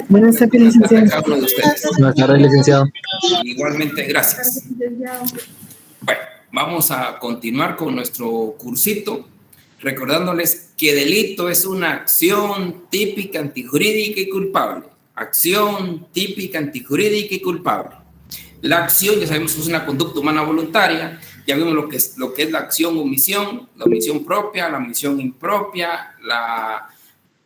Buenas tardes, licenciado. Cada uno de ustedes. Buenas tardes, licenciado. Igualmente, gracias. Bueno, vamos a continuar con nuestro cursito, recordándoles que delito es una acción típica, antijurídica y culpable. Acción típica, antijurídica y culpable. La acción, ya sabemos que es una conducta humana voluntaria. Ya vimos lo que es la acción omisión, la omisión propia, la omisión impropia,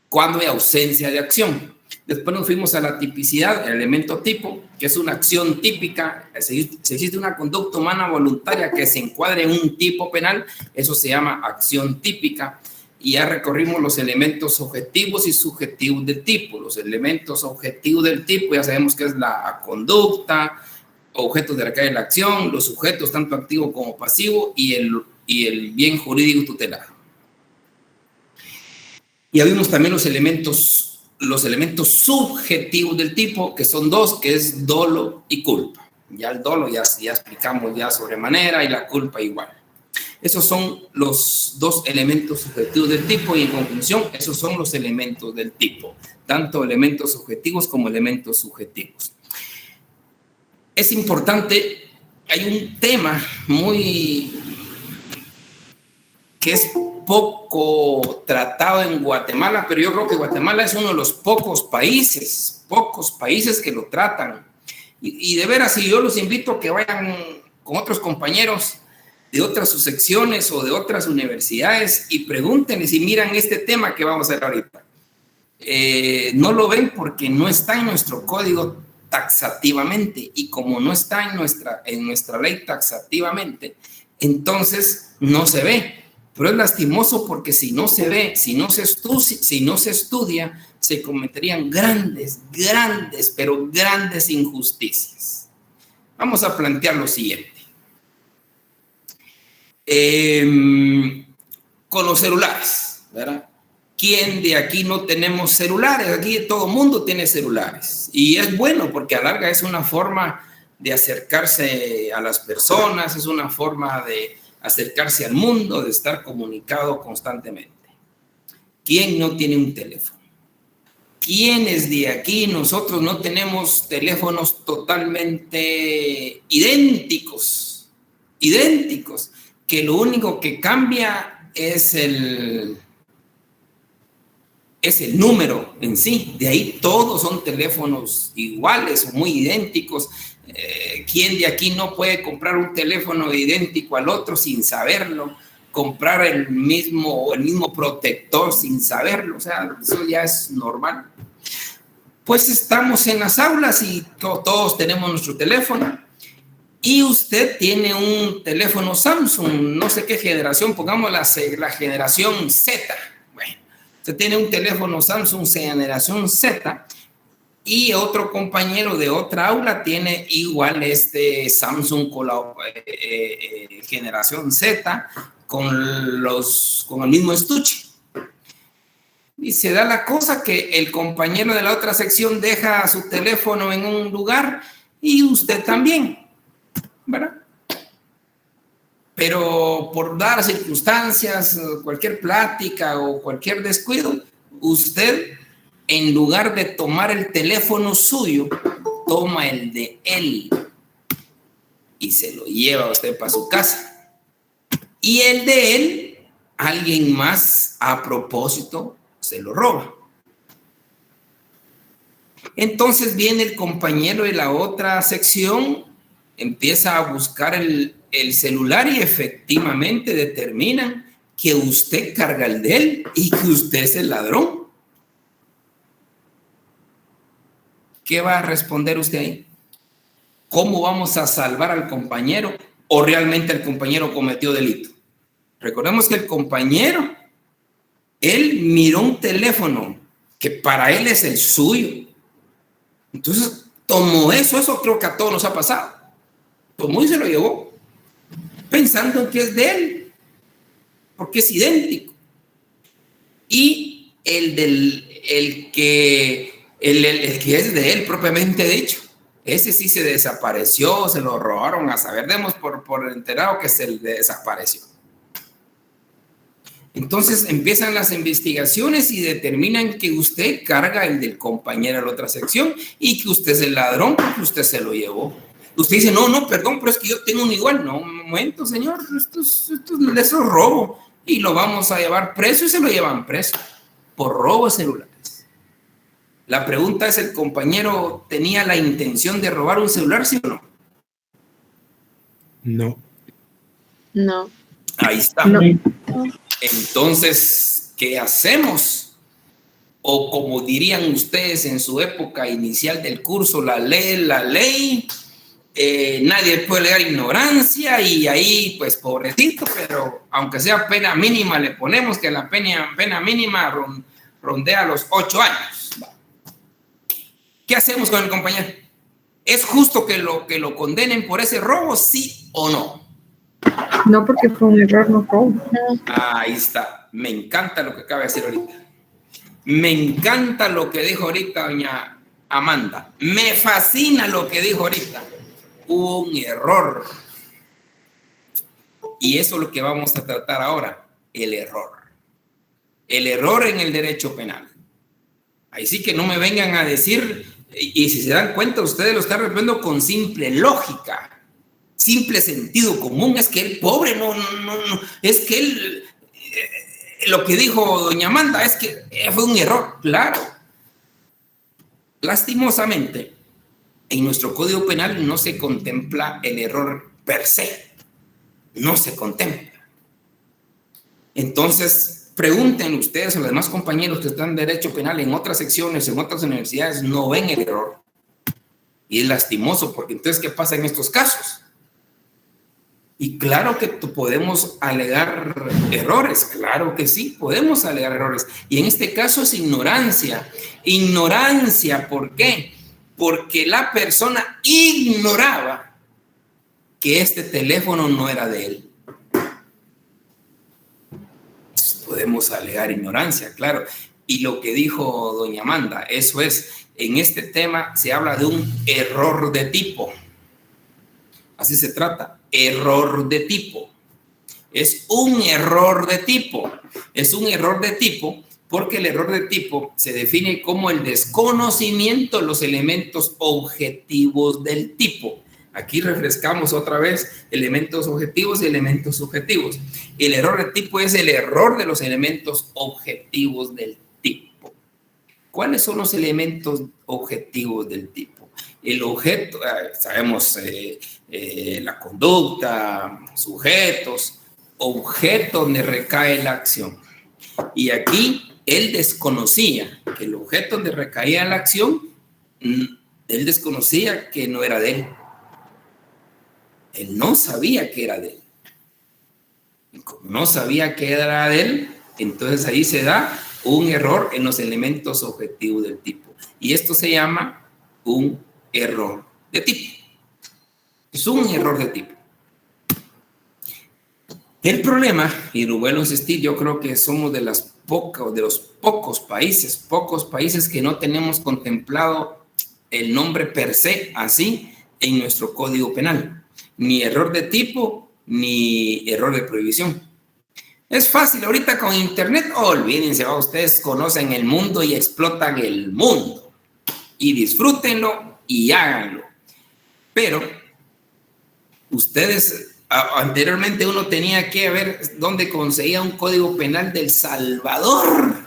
cuando hay ausencia de acción. Después nos fuimos a la tipicidad, el elemento tipo, que es una acción típica. Si existe una conducta humana voluntaria que se encuadre en un tipo penal, eso se llama acción típica. Y ya recorrimos los elementos objetivos y subjetivos del tipo. Los elementos objetivos del tipo ya sabemos que es la conducta, objetos de recaer la acción, los sujetos tanto activo como pasivo y el bien jurídico tutelado. Ya vimos también los elementos subjetivos del tipo, que son dos, que es dolo y culpa. Ya el dolo ya explicamos ya sobremanera y la culpa igual. Esos son los dos elementos subjetivos del tipo y en conclusión, esos son los elementos del tipo, tanto elementos objetivos como elementos subjetivos. Es importante, hay un tema que es poco tratado en Guatemala, pero yo creo que Guatemala es uno de los pocos países que lo tratan. Y de veras, y yo los invito a que vayan con otros compañeros de otras subsecciones o de otras universidades y pregúntenles si miran este tema que vamos a ver ahorita. No lo ven porque no está en nuestro código taxativamente, y como no está en nuestra ley taxativamente, entonces no se ve. Pero es lastimoso porque si no se ve, si no se estudia, se cometerían grandes injusticias. Vamos a plantear lo siguiente. Con los celulares, ¿verdad? ¿Quién de aquí no tenemos celulares? Aquí todo el mundo tiene celulares. Y es bueno porque a larga es una forma de acercarse a las personas, es una forma de acercarse al mundo, de estar comunicado constantemente. ¿Quién no tiene un teléfono? ¿Quiénes de aquí nosotros no tenemos teléfonos totalmente idénticos? Que lo único que cambia es el número en sí. De ahí todos son teléfonos iguales o muy idénticos. ¿Quién de aquí no puede comprar un teléfono idéntico al otro sin saberlo? Comprar el mismo protector sin saberlo. O sea, eso ya es normal. Pues estamos en las aulas y todos tenemos nuestro teléfono. Y usted tiene un teléfono Samsung, no sé qué generación, pongamos la generación Z. Bueno, usted tiene un teléfono Samsung generación Z y otro compañero de otra aula tiene igual este Samsung generación Z con el mismo estuche. Y se da la cosa que el compañero de la otra sección deja su teléfono en un lugar y usted también, ¿verdad? Pero por dar circunstancias, cualquier plática o cualquier descuido, usted, en lugar de tomar el teléfono suyo, toma el de él y se lo lleva usted para su casa. Y el de él, alguien más a propósito se lo roba. Entonces viene el compañero de la otra sección, empieza a buscar el celular y efectivamente determinan que usted carga el de él y que usted es el ladrón. ¿Qué va a responder usted ahí? ¿Cómo vamos a salvar al compañero o realmente el compañero cometió delito? Recordemos que el compañero, él miró un teléfono que para él es el suyo. Entonces tomó eso creo que a todos nos ha pasado. Tomó y se lo llevó, pensando en que es de él, porque es idéntico. Y el que es de él propiamente dicho, ese sí se desapareció, se lo robaron, a saber, demos por enterado que se le desapareció. Entonces empiezan las investigaciones y determinan que usted carga el del compañero a la otra sección y que usted es el ladrón porque usted se lo llevó. Usted dice, no, perdón, pero es que yo tengo un igual. No, un momento, señor, esto es robo. Y lo vamos a llevar preso y se lo llevan preso por robo de celulares. La pregunta es, ¿el compañero tenía la intención de robar un celular, sí o no? No. No. Ahí está. No. Entonces, ¿qué hacemos? O como dirían ustedes en su época inicial del curso, la ley, nadie puede alegar ignorancia y ahí, pues, pobrecito, pero aunque sea pena mínima, le ponemos que la pena mínima rondea los 8 años. ¿Qué hacemos con el compañero? ¿Es justo que lo condenen por ese robo, sí o no? No, porque fue un error, no robo. Ahí está. Me encanta lo que acaba de decir ahorita. Me encanta lo que dijo ahorita doña Amanda. Me fascina lo que dijo ahorita. Un error. Y eso es lo que vamos a tratar ahora. El error. El error en el derecho penal. Ahí sí que no me vengan a decir, y si se dan cuenta, ustedes lo están respondiendo con simple lógica. Simple sentido común. Es que el pobre no, es que él, lo que dijo doña Amanda es que fue un error, claro. Lastimosamente, en nuestro Código Penal no se contempla el error per se, no se contempla. Entonces, pregunten ustedes a los demás compañeros que están en Derecho Penal en otras secciones, en otras universidades, no ven el error. Y es lastimoso, porque entonces, ¿qué pasa en estos casos? Y claro que podemos alegar errores, claro que sí, podemos alegar errores. Y en este caso es ignorancia. Ignorancia, ¿por qué? Porque la persona ignoraba que este teléfono no era de él. Entonces podemos alegar ignorancia, claro. Y lo que dijo doña Amanda, eso es, en este tema se habla de un error de tipo. Así se trata. Error de tipo. Es un error de tipo. Es un error de tipo porque el error de tipo se define como el desconocimiento de los elementos objetivos del tipo. Aquí refrescamos otra vez elementos objetivos y elementos subjetivos. El error de tipo es el error de los elementos objetivos del tipo. ¿Cuáles son los elementos objetivos del tipo? El objeto, sabemos la conducta, sujetos, objeto donde recae la acción. Y aquí él desconocía que el objeto donde recaía la acción, él desconocía que no era de él. Él no sabía que era de él. Y como no sabía que era de él, entonces ahí se da un error en los elementos objetivos del tipo. Y esto se llama un error de tipo. Es un error de tipo. El problema, y lo vuelvo a insistir, yo creo que somos de los pocos países que no tenemos contemplado el nombre per se así en nuestro Código Penal. Ni error de tipo, ni error de prohibición. Es fácil, ahorita con internet, olvídense, ustedes conocen el mundo y explotan el mundo. Y disfrútenlo y háganlo. Pero ustedes, anteriormente uno tenía que ver dónde conseguía un código penal del Salvador.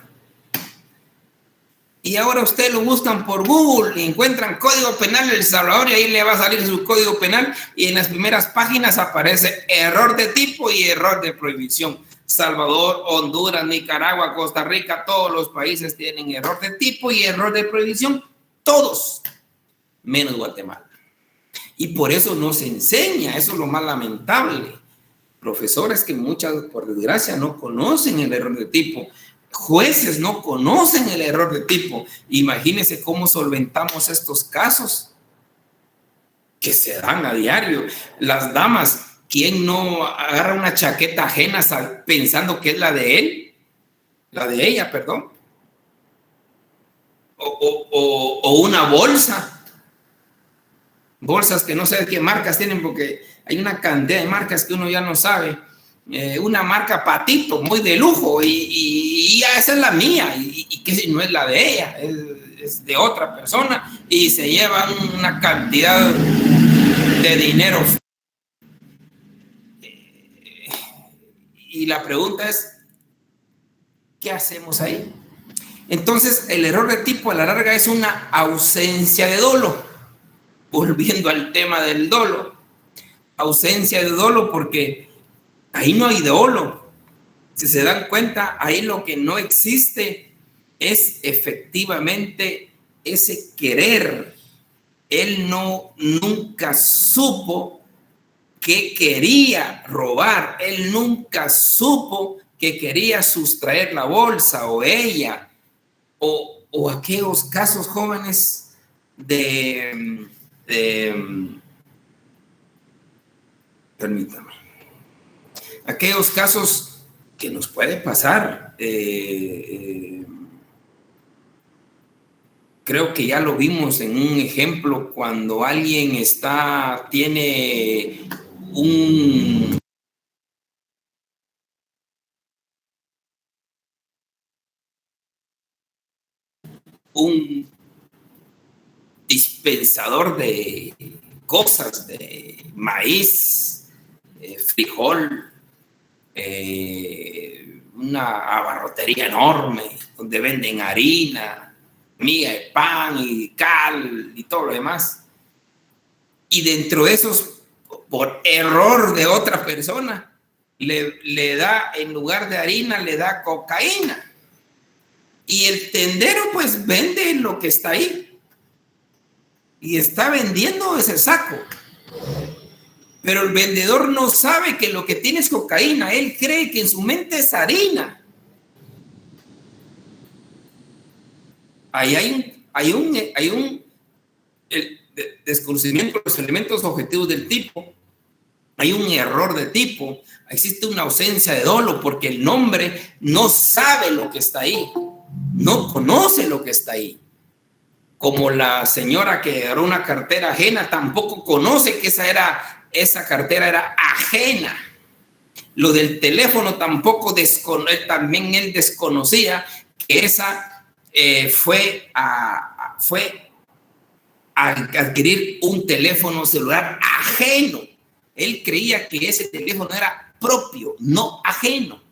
Y ahora ustedes lo buscan por Google y encuentran código penal del Salvador y ahí le va a salir su código penal y en las primeras páginas aparece error de tipo y error de prohibición. Salvador, Honduras, Nicaragua, Costa Rica, todos los países tienen error de tipo y error de prohibición. Todos, menos Guatemala. Y por eso no se enseña, eso es lo más lamentable. Profesores que muchas, por desgracia, no conocen el error de tipo. Jueces no conocen el error de tipo. Imagínense cómo solventamos estos casos que se dan a diario. Las damas, ¿quién no agarra una chaqueta ajena pensando que es la de él? La de ella, perdón. O una bolsa. Bolsas que no sé qué marcas tienen porque hay una cantidad de marcas que uno ya no sabe. una marca Patito, muy de lujo, y esa es la mía, y que no es la de ella, es de otra persona, y se llevan una cantidad de dinero. Y la pregunta es, ¿qué hacemos ahí? Entonces, el error de tipo a la larga es una ausencia de dolo. Volviendo al tema del dolo, ausencia de dolo, porque ahí no hay dolo. Si se dan cuenta, ahí lo que no existe es efectivamente ese querer. Él nunca supo que quería robar, él nunca supo que quería sustraer la bolsa, o ella, o aquellos casos jóvenes permítame, aquellos casos que nos puede pasar. Creo que ya lo vimos en un ejemplo cuando alguien tiene un dispensador de cosas, de maíz, frijol, una abarrotería enorme donde venden harina, miga de pan y cal y todo lo demás. Y dentro de esos, por error de otra persona, le da, en lugar de harina, le da cocaína. Y el tendero pues vende lo que está ahí. Y está vendiendo ese saco. Pero el vendedor no sabe que lo que tiene es cocaína. Él cree que en su mente es harina. Ahí hay un desconocimiento de los elementos objetivos del tipo. Hay un error de tipo. Existe una ausencia de dolo porque el hombre no sabe lo que está ahí. No conoce lo que está ahí. Como la señora que agarró una cartera ajena, tampoco conoce que esa cartera era ajena. Lo del teléfono tampoco también él desconocía que esa fue a adquirir un teléfono celular ajeno. Él creía que ese teléfono era propio, no ajeno.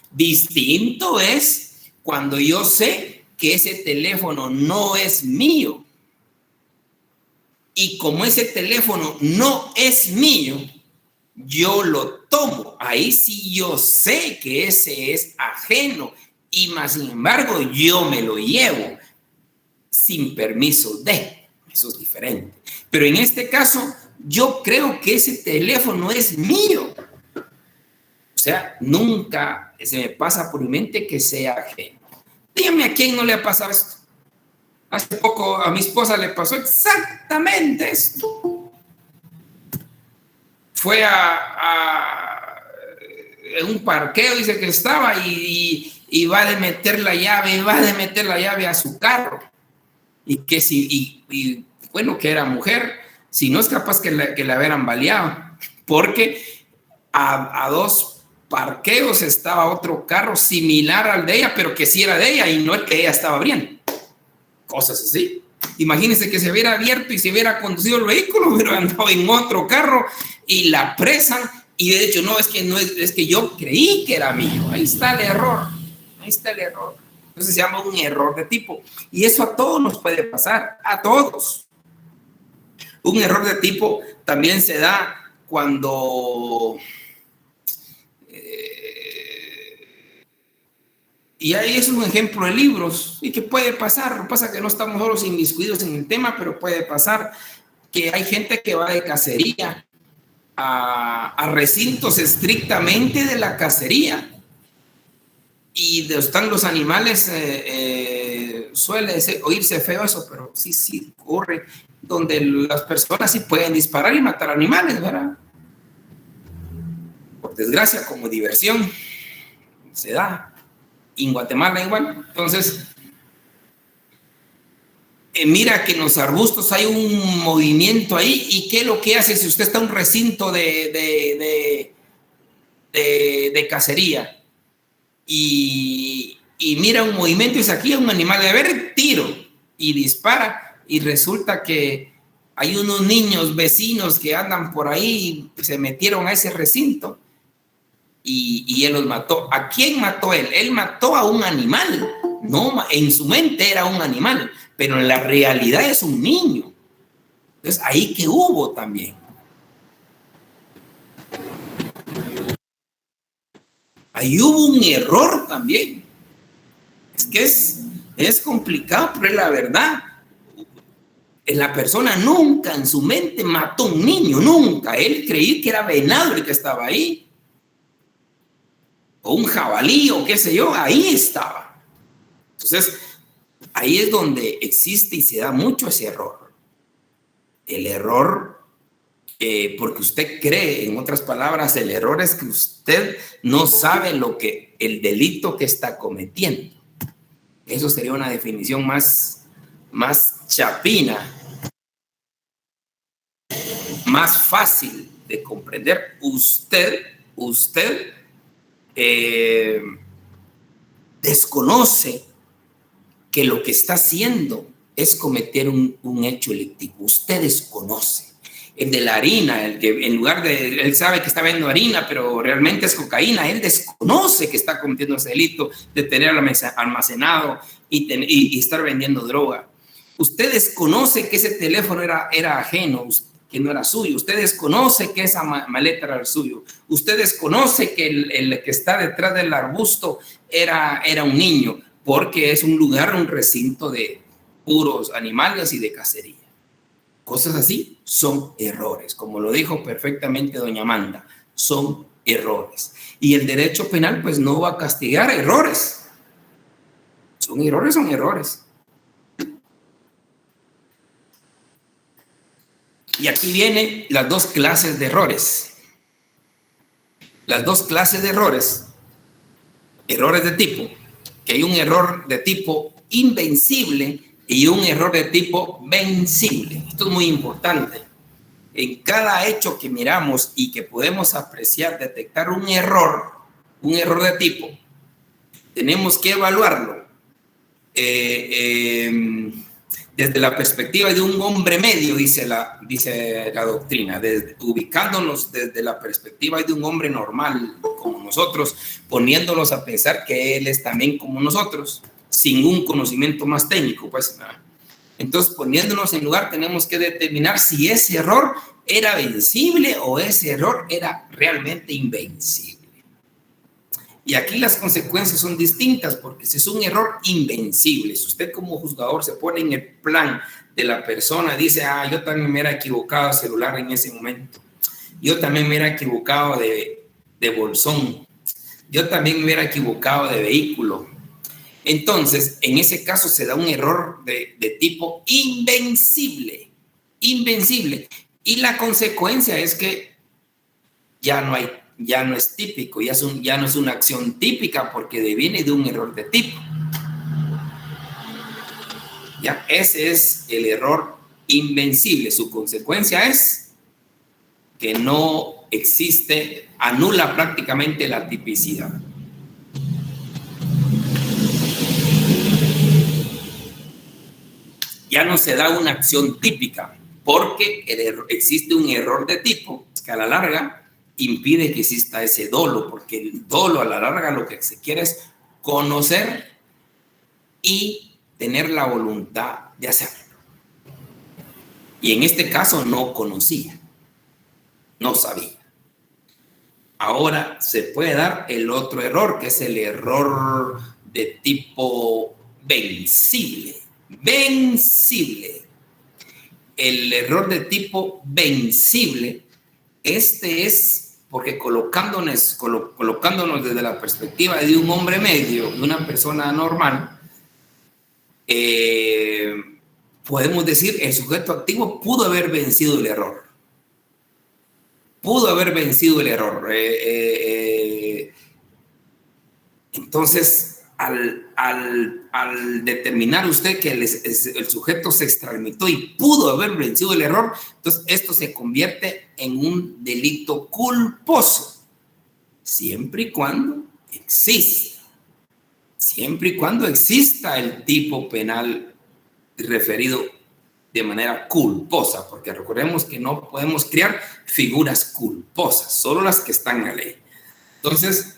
Distinto es cuando yo sé que ese teléfono no es mío. Y como ese teléfono no es mío, yo lo tomo. Ahí sí yo sé que ese es ajeno. Y más sin embargo, yo me lo llevo sin permiso de. Eso es diferente. Pero en este caso, yo creo que ese teléfono es mío. O sea, nunca se me pasa por mi mente que sea ajeno. Dígame a quién no le ha pasado esto. Hace poco a mi esposa le pasó exactamente esto. Fue en un parqueo, dice que estaba, y va de meter la llave a su carro. Y que bueno, que era mujer, si no es capaz que la hubieran baleado, porque a dos parqueos estaba otro carro similar al de ella, pero que sí era de ella y no el que ella estaba abriendo. Cosas así. Imagínense que se hubiera abierto y se hubiera conducido el vehículo, pero andaba en otro carro y la presan. Y de hecho, es que yo creí que era mío. Ahí está el error. Entonces se llama un error de tipo. Y eso a todos nos puede pasar, a todos. Un error de tipo también se da cuando... y ahí es un ejemplo de libros. ¿Y qué puede pasar? Lo que pasa es que no estamos solos inmiscuidos en el tema, pero puede pasar que hay gente que va de cacería a recintos estrictamente de la cacería. Y están los animales, suele oírse feo eso, pero sí ocurre, donde las personas sí pueden disparar y matar animales, ¿verdad? Por desgracia, como diversión, se da. Y en Guatemala igual. Entonces, mira que en los arbustos hay un movimiento ahí. ¿Y qué es lo que hace si usted está en un recinto de de cacería y mira un movimiento y dice, aquí hay un animal de ver, tiro y dispara y resulta que hay unos niños vecinos que andan por ahí, se metieron a ese recinto y él los mató. ¿A quién mató él? Él mató a un animal. No, en su mente era un animal, pero en la realidad es un niño. Entonces, ahí que hubo también. Ahí hubo un error también. Es que es complicado, pero es la verdad. La persona nunca en su mente mató a un niño, nunca. Él creía que era venado el que estaba ahí. O un jabalí o qué sé yo, ahí estaba. Entonces, ahí es donde existe y se da mucho ese error. El error, porque usted cree, en otras palabras, el error es que usted no sabe el delito que está cometiendo. Eso sería una definición más chapina, más fácil de comprender. Usted desconoce que lo que está haciendo es cometer un hecho delictivo. Usted desconoce. El de la harina, el que en lugar de, él sabe que está vendiendo harina, pero realmente es cocaína, él desconoce que está cometiendo ese delito de tener almacenado y estar vendiendo droga. Usted desconoce que ese teléfono era ajeno, que no era suyo. Usted desconoce que esa maleta era suyo. Usted desconoce que el que está detrás del arbusto era un niño, porque es un lugar, un recinto de puros animales y de cacería. Cosas así son errores, como lo dijo perfectamente doña Amanda, son errores. Y el derecho penal pues no va a castigar errores. Son errores. Y aquí vienen las dos clases de errores. Las dos clases de errores. Errores de tipo, que hay un error de tipo invencible y un error de tipo vencible. Esto es muy importante. En cada hecho que miramos y que podemos apreciar, detectar un error de tipo, tenemos que evaluarlo desde la perspectiva de un hombre medio, dice la doctrina, ubicándonos desde la perspectiva de un hombre normal como nosotros, poniéndolos a pensar que él es también como nosotros, sin un conocimiento más técnico, pues. Entonces, poniéndonos en lugar, tenemos que determinar si ese error era vencible o ese error era realmente invencible. Y aquí las consecuencias son distintas, porque si es un error invencible, si usted como juzgador se pone en el plan de la persona, dice, yo también me era equivocado de celular en ese momento, yo también me era equivocado de bolsón, yo también me hubiera equivocado de vehículo. Entonces, en ese caso se da un error de tipo invencible. Y la consecuencia es que ya no es típico, ya no es una acción típica porque deviene de un error de tipo. Ya, ese es el error invencible. Su consecuencia es que no existe, anula prácticamente la tipicidad. Ya no se da una acción típica porque existe un error de tipo que a la larga impide que exista ese dolo, porque el dolo a la larga lo que se quiere es conocer y tener la voluntad de hacerlo. Y en este caso no conocía, no sabía. Ahora se puede dar el otro error, que es el error de tipo vencible. El error de tipo vencible, es porque colocándonos desde la perspectiva de un hombre medio, de una persona normal, podemos decir el sujeto activo pudo haber vencido el error. Entonces, al determinar usted que el sujeto se extralimitó y pudo haber vencido el error, entonces esto se convierte en un delito culposo. siempre y cuando exista. Siempre y cuando exista el tipo penal referido de manera culposa, porque recordemos que no podemos crear figuras culposas, solo las que están en la ley. Entonces,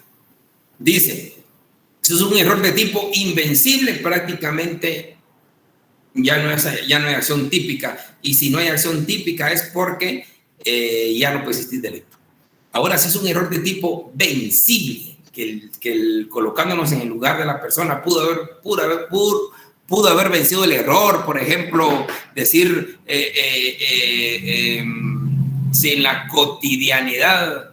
dice, eso es un error de tipo invencible, prácticamente ya no hay acción típica, y si no hay acción típica es porque ya no puede existir delito. Ahora, si es un error de tipo vencible, colocándonos en el lugar de la persona pudo haber vencido el error, por ejemplo, decir si en la cotidianidad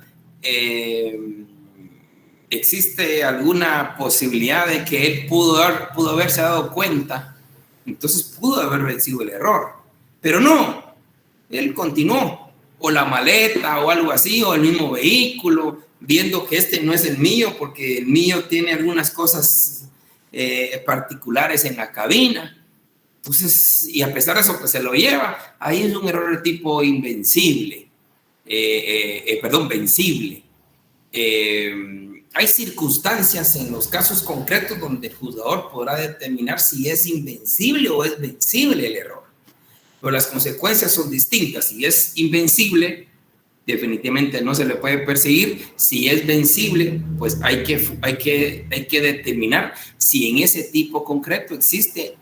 existe alguna posibilidad de que él pudo haberse dado cuenta, entonces pudo haber vencido el error, pero no, él continuó, o la maleta o algo así, o el mismo vehículo, viendo que este no es el mío porque el mío tiene algunas cosas particulares en la cabina. Entonces, y a pesar de eso, pues se lo lleva. Ahí es un error de tipo invencible. Vencible. Hay circunstancias en los casos concretos donde el juzgador podrá determinar si es invencible o es vencible el error. Pero las consecuencias son distintas. Si es invencible, definitivamente no se le puede perseguir. Si es vencible, pues hay que determinar si en ese tipo concreto existe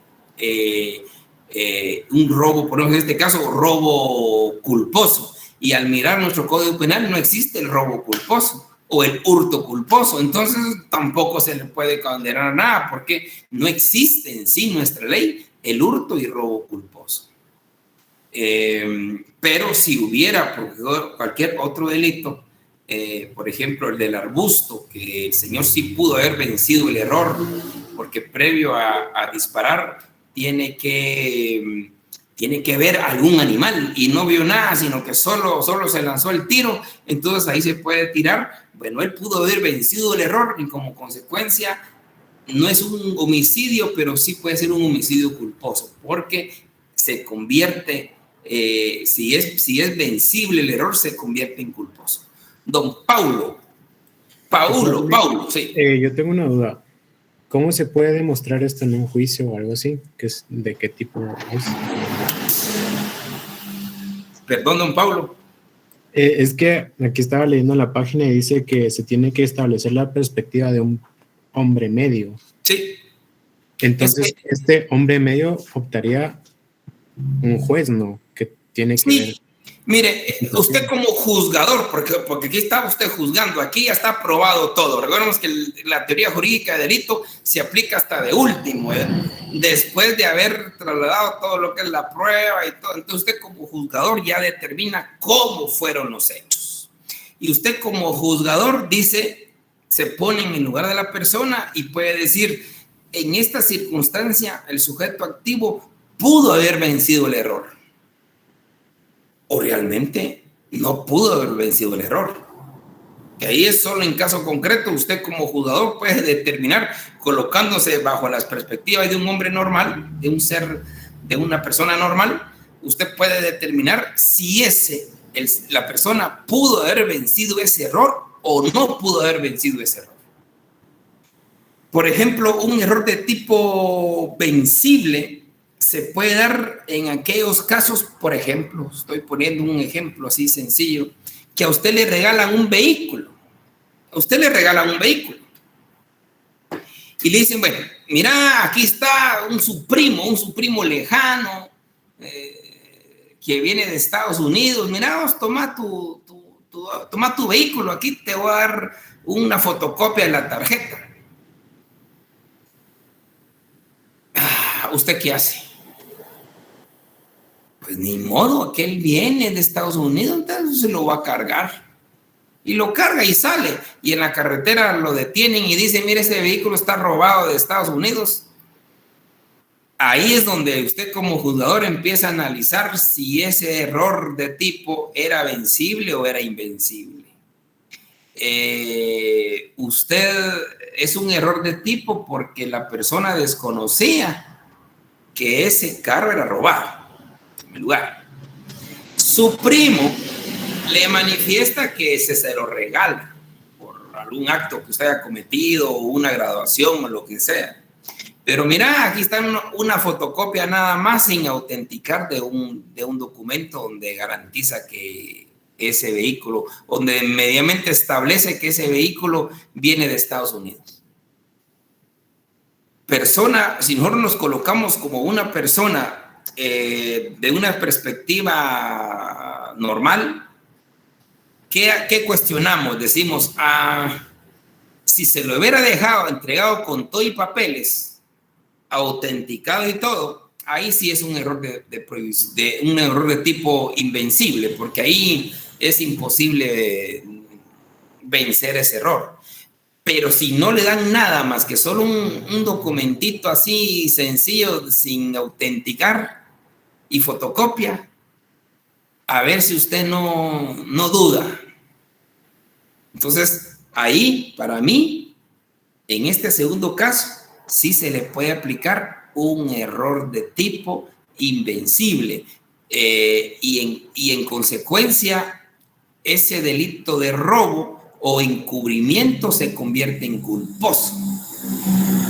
un robo, por ejemplo, en este caso, robo culposo. Y al mirar nuestro Código Penal no existe el robo culposo o el hurto culposo. Entonces tampoco se le puede condenar nada porque no existe en sí nuestra ley el hurto y robo culposo. Pero si hubiera cualquier otro delito, por ejemplo el del arbusto, que el señor sí pudo haber vencido el error, porque previo a disparar tiene que ver algún animal y no vio nada, sino que solo se lanzó el tiro, entonces ahí se puede tirar. Bueno, él pudo haber vencido el error y como consecuencia no es un homicidio, pero sí puede ser un homicidio culposo, porque se convierte, si es vencible el error, se convierte en culposo. Don Paulo, sí. Yo tengo una duda. ¿Cómo se puede demostrar esto en un juicio o algo así? ¿De qué tipo es? Perdón, don Paulo. Es que aquí estaba leyendo la página y dice que se tiene que establecer la perspectiva de un hombre medio. Sí. Entonces, este hombre medio optaría un juez, ¿no? Que tiene que ver. Mire, usted como juzgador, porque aquí está usted juzgando, aquí ya está aprobado todo. Recordemos que la teoría jurídica de delito se aplica hasta de último, después de haber trasladado todo lo que es la prueba y todo. Entonces usted como juzgador ya determina cómo fueron los hechos. Y usted como juzgador dice, se pone en el lugar de la persona y puede decir, en esta circunstancia el sujeto activo pudo haber vencido el error. O realmente no pudo haber vencido el error. Que ahí es solo en caso concreto, usted como juzgador puede determinar, colocándose bajo las perspectivas de un hombre normal, de un ser, de una persona normal, usted puede determinar si la persona pudo haber vencido ese error o no pudo haber vencido ese error. Por ejemplo, un error de tipo vencible se puede dar en aquellos casos, por ejemplo, estoy poniendo un ejemplo así sencillo, que a usted le regalan un vehículo. A usted le regalan un vehículo. Y le dicen, bueno, mira, aquí está su primo lejano, que viene de Estados Unidos. Mira, vos toma tu vehículo, aquí te voy a dar una fotocopia de la tarjeta. ¿Usted qué hace? Pues ni modo, aquel viene de Estados Unidos, entonces se lo va a cargar. Y lo carga y sale. Y en la carretera lo detienen y dicen, mire, ese vehículo está robado de Estados Unidos. Ahí es donde usted como juzgador empieza a analizar si ese error de tipo era vencible o era invencible. Usted es un error de tipo porque la persona desconocía que ese carro era robado. Lugar. Su primo le manifiesta que se lo regala por algún acto que usted haya cometido, o una graduación o lo que sea. Pero mira, aquí está una fotocopia nada más sin autenticar de un documento donde garantiza que ese vehículo, donde medianamente establece que ese vehículo viene de Estados Unidos. Persona, si nosotros nos colocamos como una persona de una perspectiva normal, ¿qué cuestionamos? Decimos, si se lo hubiera dejado entregado con todo y papeles, autenticado y todo, ahí sí es un error un error de tipo invencible, porque ahí es imposible vencer ese error. Pero si no le dan nada más que solo un documentito así sencillo, sin autenticar y fotocopia, a ver si usted no duda. Entonces, ahí, para mí, en este segundo caso, sí se le puede aplicar un error de tipo invencible. Y en consecuencia, ese delito de robo o encubrimiento se convierte en culposo.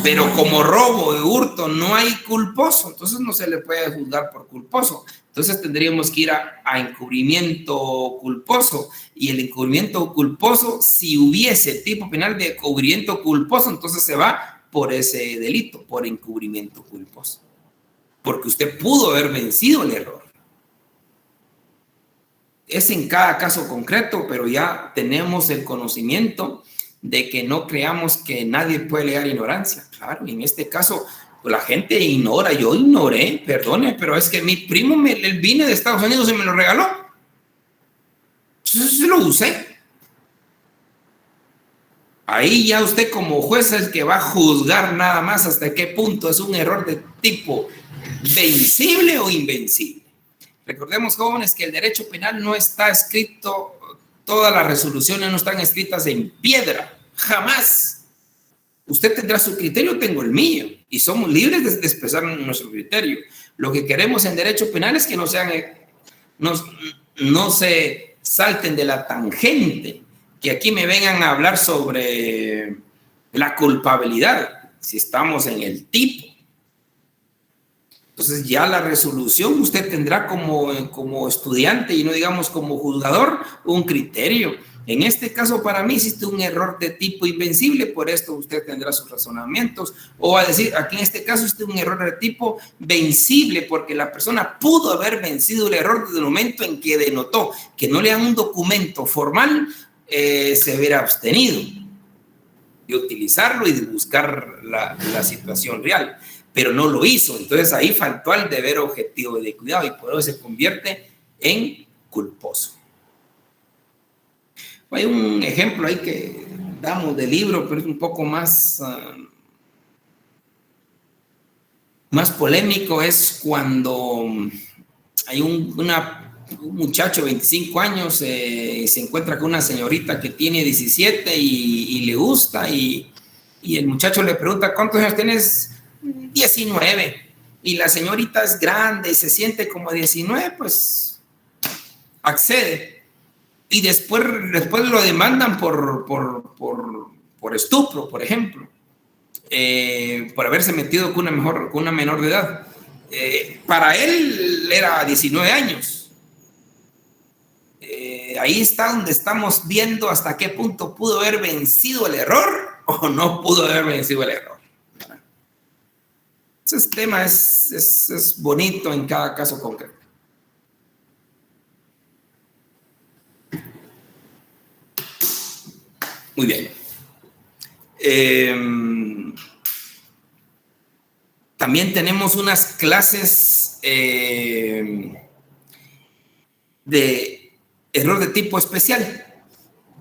Pero como robo de hurto no hay culposo, entonces no se le puede juzgar por culposo. Entonces tendríamos que ir a encubrimiento culposo. Y el encubrimiento culposo, si hubiese tipo penal de encubrimiento culposo, entonces se va por ese delito, por encubrimiento culposo. Porque usted pudo haber vencido el error. Es en cada caso concreto, pero ya tenemos el conocimiento de que no creamos que nadie puede alegar ignorancia. Claro, en este caso, pues la gente ignora. Yo ignoré, perdone, pero es que mi primo, él vine de Estados Unidos y me lo regaló. Entonces lo usé. Ahí ya usted como juez es el que va a juzgar nada más hasta qué punto es un error de tipo vencible o invencible. Recordemos, jóvenes, que el derecho penal no está escrito, todas las resoluciones no están escritas en piedra, jamás. Usted tendrá su criterio, tengo el mío, y somos libres de expresar nuestro criterio. Lo que queremos en derecho penal es que no se salten de la tangente, que aquí me vengan a hablar sobre la culpabilidad, si estamos en el tipo. Entonces ya la resolución usted tendrá como estudiante y no digamos como juzgador un criterio. En este caso para mí existe un error de tipo invencible, por esto usted tendrá sus razonamientos. O a decir, aquí en este caso existe un error de tipo vencible, porque la persona pudo haber vencido el error desde el momento en que denotó que no le dan un documento formal, se hubiera abstenido de utilizarlo y de buscar la situación real, pero no lo hizo. Entonces ahí faltó al deber objetivo de cuidado y por eso se convierte en culposo. Hay un ejemplo ahí que damos del libro, pero es un poco más polémico. Es cuando hay un muchacho de 25 años se encuentra con una señorita que tiene 17 y le gusta, y el muchacho le pregunta, ¿cuántos años tienes? 19. Y la señorita es grande y se siente como 19, pues accede. Y después lo demandan por estupro, por ejemplo, por haberse metido con una menor de edad. Para él era 19 años. Ahí está donde estamos viendo hasta qué punto pudo haber vencido el error o no pudo haber vencido el error. Ese tema es bonito en cada caso concreto. Muy bien. También tenemos unas clases de error de tipo especial.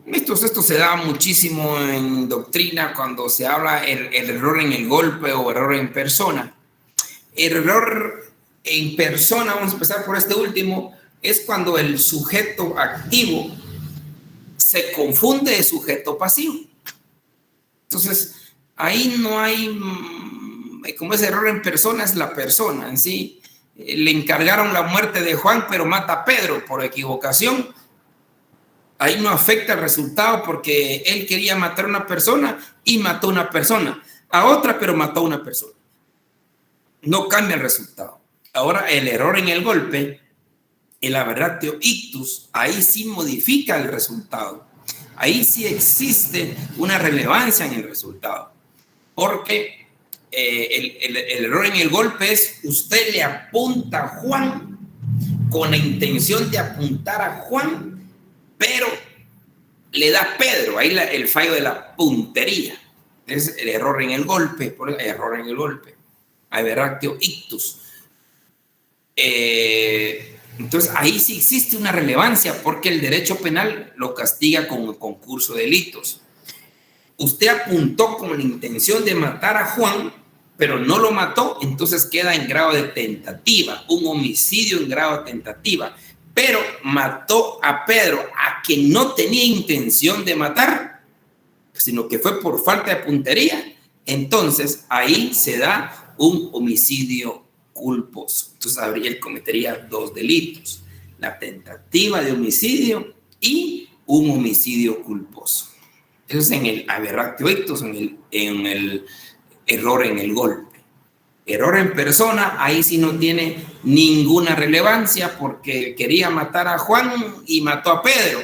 Esto se da muchísimo en doctrina cuando se habla el error en el golpe o error en persona. El error en persona, vamos a empezar por este último, es cuando el sujeto activo se confunde de sujeto pasivo. Entonces, ahí no hay, como ese error en persona es la persona en sí. Le encargaron la muerte de Juan, pero mata a Pedro por equivocación. ahí no afecta el resultado porque él quería matar a una persona y mató a una persona, a otra, pero mató a una persona. No cambia el resultado. Ahora, el error en el golpe, el aberratio ictus, ahí sí modifica el resultado. Ahí sí existe una relevancia en el resultado. Porque el error en el golpe es usted le apunta a Juan con la intención de apuntar a Juan, pero le da a Pedro. Ahí el fallo de la puntería. Es el error en el golpe, por el error en el golpe. Aberratio ictus. Entonces ahí sí existe una relevancia porque el derecho penal lo castiga con el concurso de delitos. Usted apuntó con la intención de matar a Juan, pero no lo mató, entonces queda en grado de tentativa, un homicidio en grado de tentativa, pero mató a Pedro, a quien no tenía intención de matar, sino que fue por falta de puntería. Entonces ahí se da un homicidio culposo. Entonces él cometería 2 delitos: la tentativa de homicidio y un homicidio culposo. Eso es en el aberratio ictus, en el error en el golpe. Error en persona, ahí sí no tiene ninguna relevancia porque quería matar a Juan y mató a Pedro,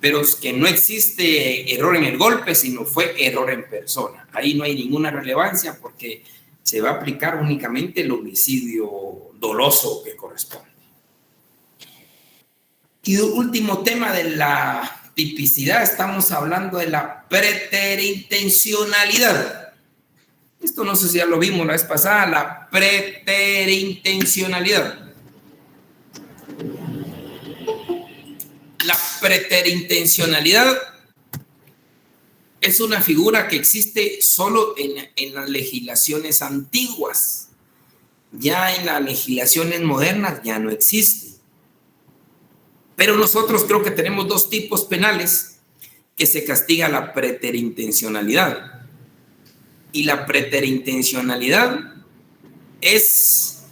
pero es que no existe error en el golpe, sino fue error en persona. Ahí no hay ninguna relevancia porque se va a aplicar únicamente el homicidio doloso que corresponde. Y el último tema de la tipicidad, estamos hablando de la preterintencionalidad. Esto no sé si ya lo vimos la vez pasada, la preterintencionalidad. La preterintencionalidad es una figura que existe solo en las legislaciones antiguas. Ya en las legislaciones modernas ya no existe. Pero nosotros creo que tenemos 2 tipos penales que se castiga la preterintencionalidad. Y la preterintencionalidad es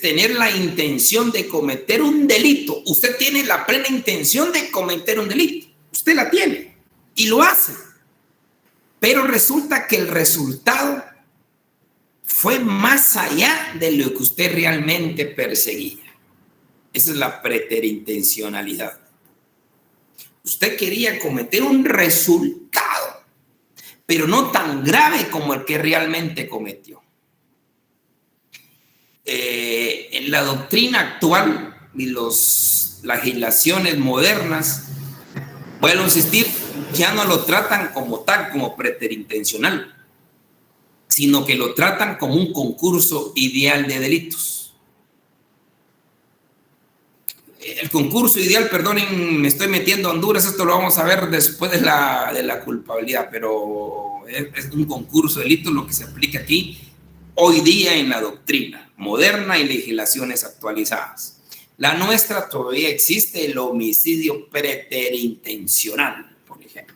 tener la intención de cometer un delito. Usted tiene la plena intención de cometer un delito. Usted la tiene y lo hace. Pero resulta que el resultado fue más allá de lo que usted realmente perseguía. Esa es la preterintencionalidad. Usted quería cometer un resultado, pero no tan grave como el que realmente cometió. En la doctrina actual y las legislaciones modernas, vuelvo a insistir, ya no lo tratan como tal, como preterintencional, sino que lo tratan como un concurso ideal de delitos. El concurso ideal, perdonen, me estoy metiendo a Honduras, esto lo vamos a ver después de la culpabilidad, pero es un concurso de delitos lo que se aplica aquí hoy día en la doctrina moderna y legislaciones actualizadas. La nuestra todavía existe el homicidio preterintencional, por ejemplo.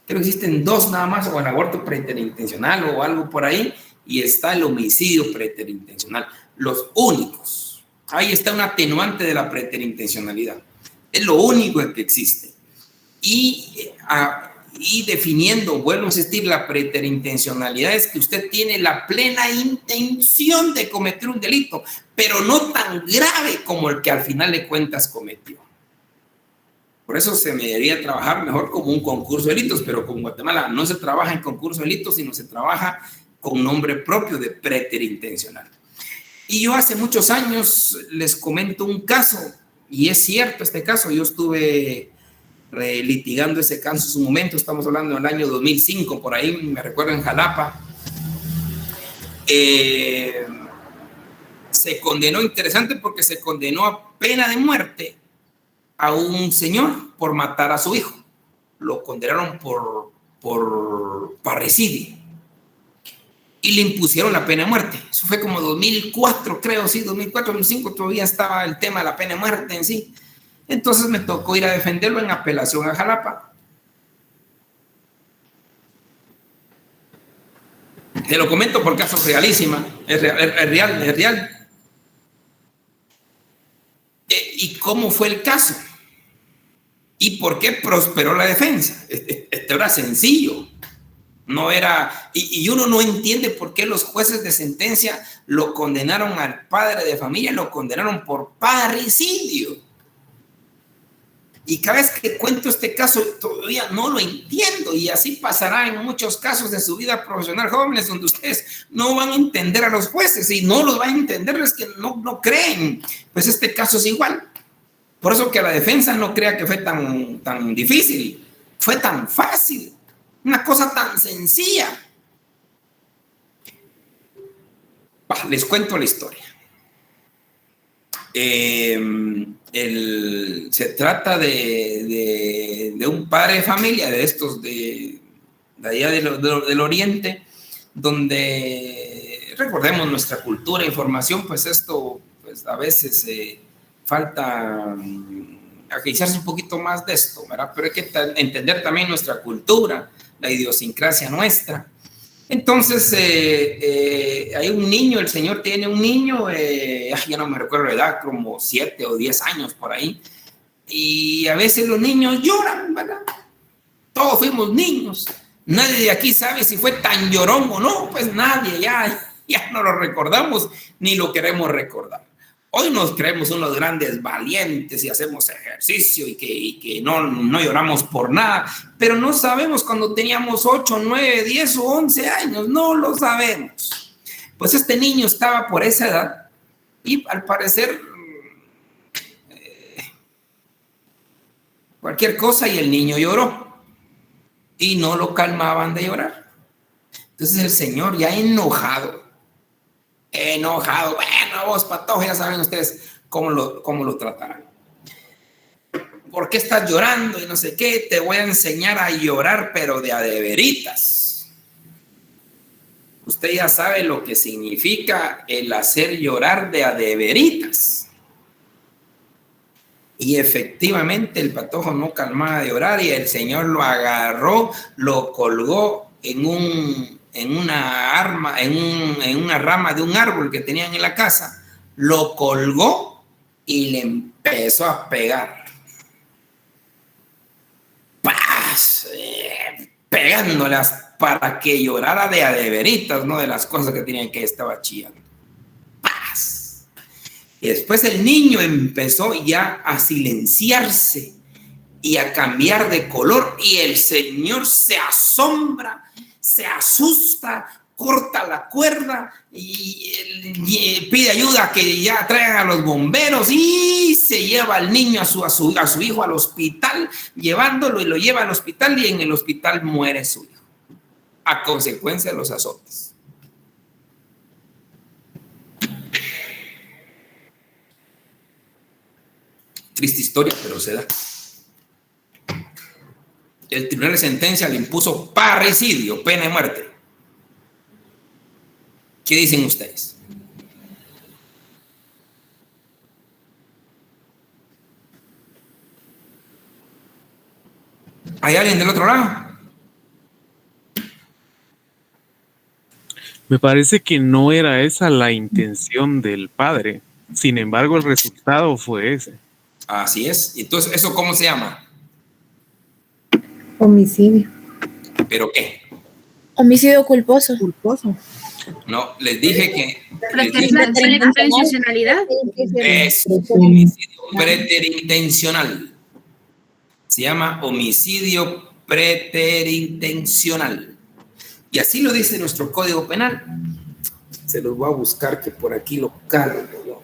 Creo que existen 2 nada más, o el aborto preterintencional o algo por ahí, y está el homicidio preterintencional. Los únicos. Ahí está un atenuante de la preterintencionalidad. Es lo único que existe. Y definiendo, vuelvo a insistir, la preterintencionalidad es que usted tiene la plena intención de cometer un delito, pero no tan grave como el que al final de cuentas cometió. Por eso se me debería trabajar mejor como un concurso de delitos, pero con Guatemala no se trabaja en concurso de delitos, sino se trabaja con nombre propio de preterintencional. Y yo hace muchos años les comento un caso, y es cierto este caso, yo estuve litigando ese caso en su momento, estamos hablando del año 2005, por ahí me recuerdo en Jalapa. Se condenó, interesante porque se condenó a pena de muerte a un señor por matar a su hijo. Lo condenaron por parricidio y le impusieron la pena de muerte. Eso fue como 2004, creo, sí, 2004, 2005, todavía estaba el tema de la pena de muerte en sí. Entonces me tocó ir a defenderlo en apelación a Jalapa. Te lo comento por caso realísima, es real. ¿Y cómo fue el caso? ¿Y por qué prosperó la defensa? Esto era sencillo. No era, y uno no entiende por qué los jueces de sentencia lo condenaron al padre de familia, lo condenaron por parricidio. Y cada vez que cuento este caso todavía no lo entiendo, y así pasará en muchos casos de su vida profesional, jóvenes, donde ustedes no van a entender a los jueces y no los van a entender, es que no creen. Pues este caso es igual. Por eso que la defensa no crea que fue tan difícil, fue tan fácil, una cosa tan sencilla. Les cuento la historia. Se trata de un padre de familia, de estos de allá del oriente, donde recordemos nuestra cultura, información, pues esto pues a veces falta agilizarse un poquito más de esto, ¿verdad? Pero hay que entender también nuestra cultura, la idiosincrasia nuestra. Entonces, hay un niño, el señor tiene un niño, ya no me recuerdo la edad, como 7 o 10 años por ahí, y a veces los niños lloran, ¿verdad? Todos fuimos niños, nadie de aquí sabe si fue tan llorón o no, pues nadie, ya no lo recordamos ni lo queremos recordar. Hoy nos creemos unos grandes valientes y hacemos ejercicio y que no lloramos por nada, pero no sabemos cuando teníamos 8, 9, 10 o 11 años, no lo sabemos. Pues este niño estaba por esa edad y al parecer cualquier cosa y el niño lloró y no lo calmaban de llorar. Entonces el señor ya enojado, bueno, vos patojo, ya saben ustedes cómo lo tratarán. ¿Por qué estás llorando? Y no sé qué, te voy a enseñar a llorar, pero de a de veritas. Usted ya sabe lo que significa el hacer llorar de a de veritas. Y efectivamente el patojo no calmaba de llorar y el señor lo agarró, lo colgó en una rama de un árbol que tenían en la casa, lo colgó y le empezó a pegar. ¡Paz! Pegándolas para que llorara de a de veritas, no de las cosas que tenían que estaba chillando. ¡Paz! Y después el niño empezó ya a silenciarse y a cambiar de color, y el señor se asombra, se asusta, corta la cuerda y pide ayuda, que ya traigan a los bomberos, y se lleva al niño, a su hijo al hospital, llevándolo, y lo lleva al hospital, y en el hospital muere su hijo a consecuencia de los azotes. Triste historia, pero se da. El tribunal de sentencia le impuso parricidio, pena de muerte. ¿Qué dicen ustedes? ¿Hay alguien del otro lado? Me parece que no era esa la intención del padre. Sin embargo, el resultado fue ese. Así es. Entonces, ¿eso cómo se llama? Homicidio. ¿Pero qué? Homicidio culposo. No, les dije que... Preterintencionalidad. Es homicidio preterintencional. Se llama homicidio preterintencional. Y así lo dice nuestro Código Penal. Se los voy a buscar, que por aquí lo cargo.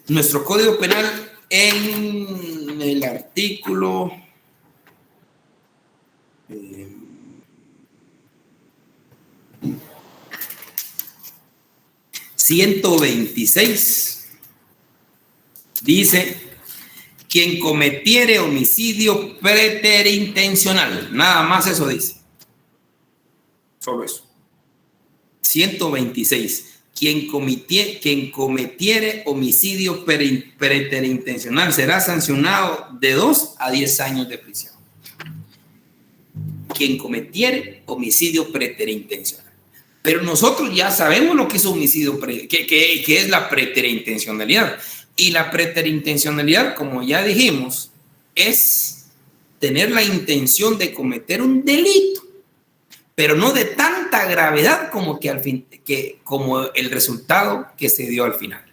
Nuestro Código Penal, en el artículo 126 dice: quien cometiere homicidio preterintencional, nada más eso dice, solo eso. 126. Quien cometiere homicidio preterintencional será sancionado de 2 a 10 años de prisión. Quien cometiere homicidio preterintencional. Pero nosotros ya sabemos lo que es homicidio, que es la preterintencionalidad. Y la preterintencionalidad, como ya dijimos, es tener la intención de cometer un delito, pero no de tanta gravedad como como el resultado que se dio al final.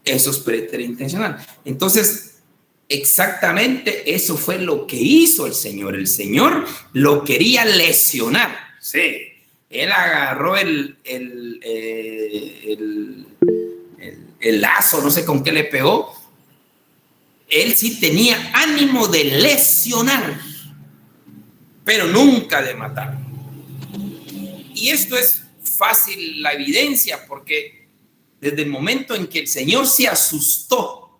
Eso es preterintencional. Entonces, exactamente eso fue lo que hizo el Señor. El Señor lo quería lesionar. Sí, él agarró el lazo, no sé con qué le pegó. Él sí tenía ánimo de lesionar, pero nunca de matar. Y esto es fácil la evidencia, porque desde el momento en que el Señor se asustó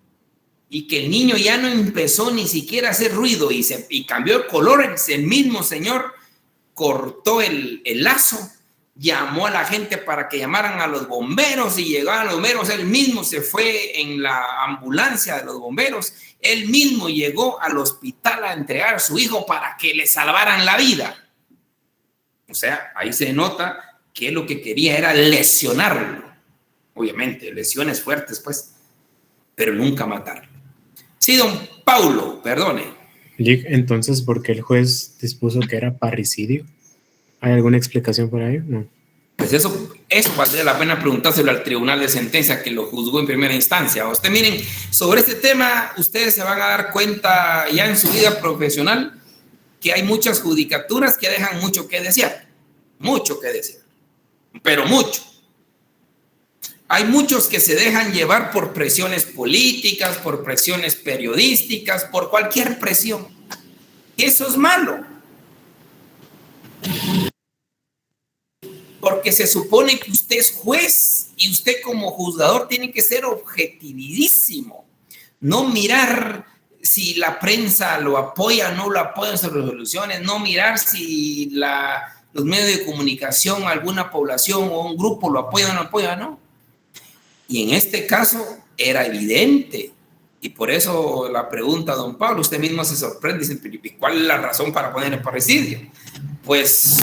y que el niño ya no empezó ni siquiera a hacer ruido y cambió el color, el mismo Señor cortó el lazo, llamó a la gente para que llamaran a los bomberos y llegaron los bomberos. Él mismo se fue en la ambulancia de los bomberos. Él mismo llegó al hospital a entregar a su hijo para que le salvaran la vida. O sea, ahí se nota que lo que quería era lesionarlo. Obviamente, lesiones fuertes, pues, pero nunca matarlo. Sí, don Paulo, perdone. Entonces, ¿por qué el juez dispuso que era parricidio? ¿Hay alguna explicación por ahí? No. Pues eso valdría la pena preguntárselo al tribunal de sentencia que lo juzgó en primera instancia. Usted, miren, sobre este tema, ustedes se van a dar cuenta ya en su vida profesional que hay muchas judicaturas que dejan mucho que desear, pero mucho. Hay muchos que se dejan llevar por presiones políticas, por presiones periodísticas, por cualquier presión. Eso es malo. Porque se supone que usted es juez y usted como juzgador tiene que ser objetivísimo. No mirar si la prensa lo apoya o no lo apoya en sus resoluciones, no mirar si los medios de comunicación, alguna población o un grupo lo apoya o no lo apoya, no. Y en este caso era evidente. Y por eso la pregunta, don Pablo, usted mismo se sorprende, dice, ¿cuál es la razón para poner el parricidio? Pues